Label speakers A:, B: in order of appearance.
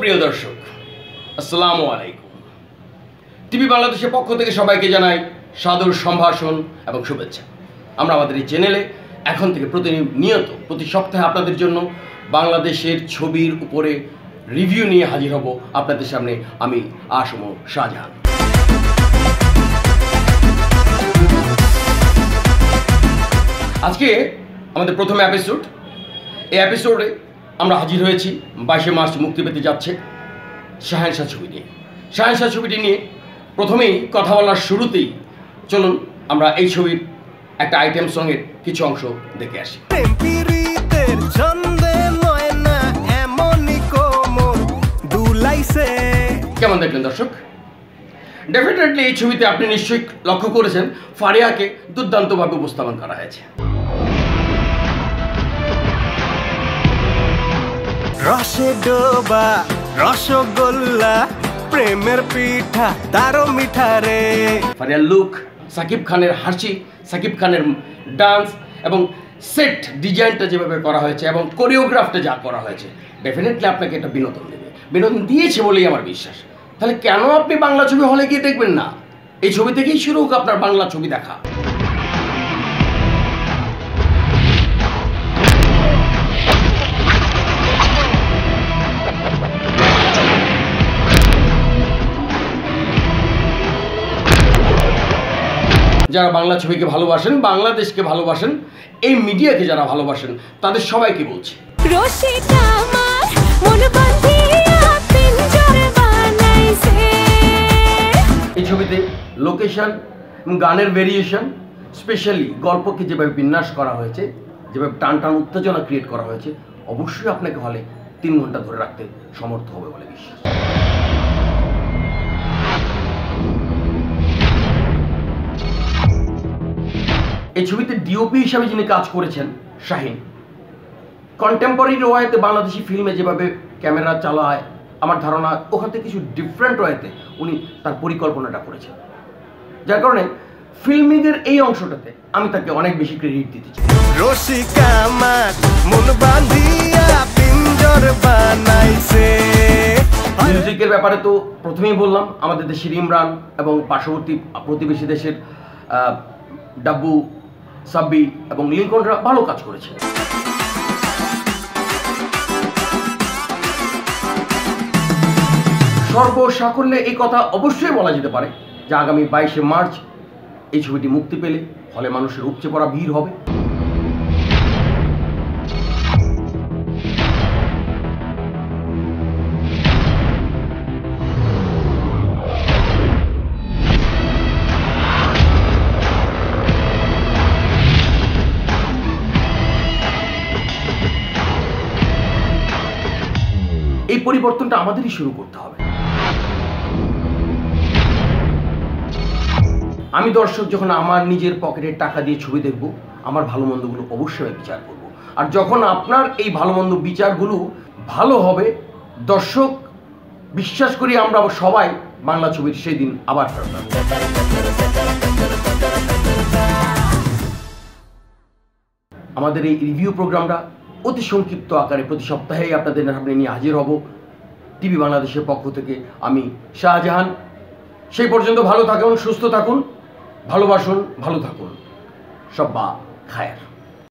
A: প্রিয় দর্শক, আসসালামু আলাইকুম। টিভি বাংলাদেশের পক্ষ থেকে সবাইকে জানাই সাদর সম্ভাষণ এবং শুভেচ্ছা। আমরা আমাদের এই চ্যানেলে এখন থেকে প্রতিনিয়ত প্রতি সপ্তাহে আপনাদের জন্য বাংলাদেশের ছবির উপরে রিভিউ নিয়ে হাজির হব আপনাদের সামনে। আমি আসম শাহজাহান। আজকে আমাদের প্রথম এপিসোড। এই এপিসোডে আমরা হাজির হয়েছি 22শে মার্চ মুক্তি পেতে যাচ্ছে শাহেনশাহ ছবি নিয়ে। শাহেনশাহ ছবিটি নিয়ে প্রথমেই কথা বলার শুরুতেই চলুন আমরা এই ছবির একটা আইটেম সঙ্গের কিছু অংশ দেখে আসি। কেমন দেখলেন দর্শক? ডেফিনেটলি এই ছবিতে আপনি নিশ্চয়ই লক্ষ্য করেছেন ফারিয়াকে দুর্দান্তভাবে উপস্থাপন করা হয়েছে।
B: রসে ডোবা রসগোল্লা প্রেমের পিঠা তারও মিঠা রে।
A: ফারিয়ার লুক, সাকিব খানের হাসি, সাকিব খানের ডান্স এবং সেট ডিজাইনটা যেভাবে করা হয়েছে এবং কোরিওগ্রাফটা যা করা হয়েছে, ডেফিনেটলি আপনাকে এটা বিনোদন দেবে, বিনোদন দিয়েছে বলেই আমার বিশ্বাস। তাহলে কেন আপনি বাংলা ছবি হলে গিয়ে দেখবেন না? এই ছবি থেকেই শুরু হোক আপনার বাংলা ছবি দেখা। যারা বাংলা ছবিকে ভালোবাসেন, বাংলাদেশকে ভালোবাসেন, এই মিডিয়াকে যারা ভালোবাসেন, তাদের সবাইকে বলছি এই ছবিতে লোকেশন, গানের ভেরিয়েশন, স্পেশালি গল্পকে যেভাবে বিন্যাস করা হয়েছে, যেভাবে টান টান উত্তেজনা ক্রিয়েট করা হয়েছে, অবশ্যই আপনাকে হলে 3 ঘন্টা ধরে রাখতে সমর্থ হবে বলে বিশ্বাস। এই ছবিতে ডিওপি হিসাবে যিনি কাজ করেছেন শাহিন, কন্টেম্পোরারি ওয়েতে বাংলাদেশি ফিল্মে যেভাবে ক্যামেরা চালায়, আমার ধারণা ওখান থেকে কিছু ডিফারেন্ট ওয়েতে উনি তার পরিকল্পনাটা করেছেন, যার কারণে ফিল্মিংয়ের এই অংশটাতে আমি তাকে অনেক বেশি ক্রেডিট দিতে চাই। মিউজিকের ব্যাপারে তো প্রথমেই বললাম, আমাদের দেশের ইমরান এবং পার্শ্ববর্তী প্রতিবেশী দেশের ডাব্বু, সাব্বি এবং লিঙ্কনরা ভালো কাজ করেছে। সর্বসাকল্যে এই কথা অবশ্যই বলা যেতে পারে যে আগামী 22শে মার্চ এই ছবিটি মুক্তি পেলে হলে মানুষের উপচে পড়া ভিড় হবে। এই পরিবর্তনটা আমাদেরই শুরু করতে হবে। আমি দর্শক যখন আমার নিজের পকেটের টাকা দিয়ে ছবি দেখব, আমার ভালো মন্দগুলো অবশ্যই বিচার করব। আর যখন আপনার এই ভালো মন্দ বিচারগুলো ভালো হবে, দর্শক বিশ্বাস করি আমরা সবাই বাংলা ছবির সেই দিন আবার ফেরত আসব। আমাদের এই রিভিউ প্রোগ্রামটা অতি সংক্ষিপ্ত আকারে প্রতি সপ্তাহেই আপনাদের সামনে নিয়ে হাজির হব টিভি বাংলাদেশের পক্ষ থেকে। আমি শাহজাহান। সেই পর্যন্ত ভালো থাকুন, সুস্থ থাকুন, ভালোবাসুন, ভালো থাকুন। সব্বা খায়ের।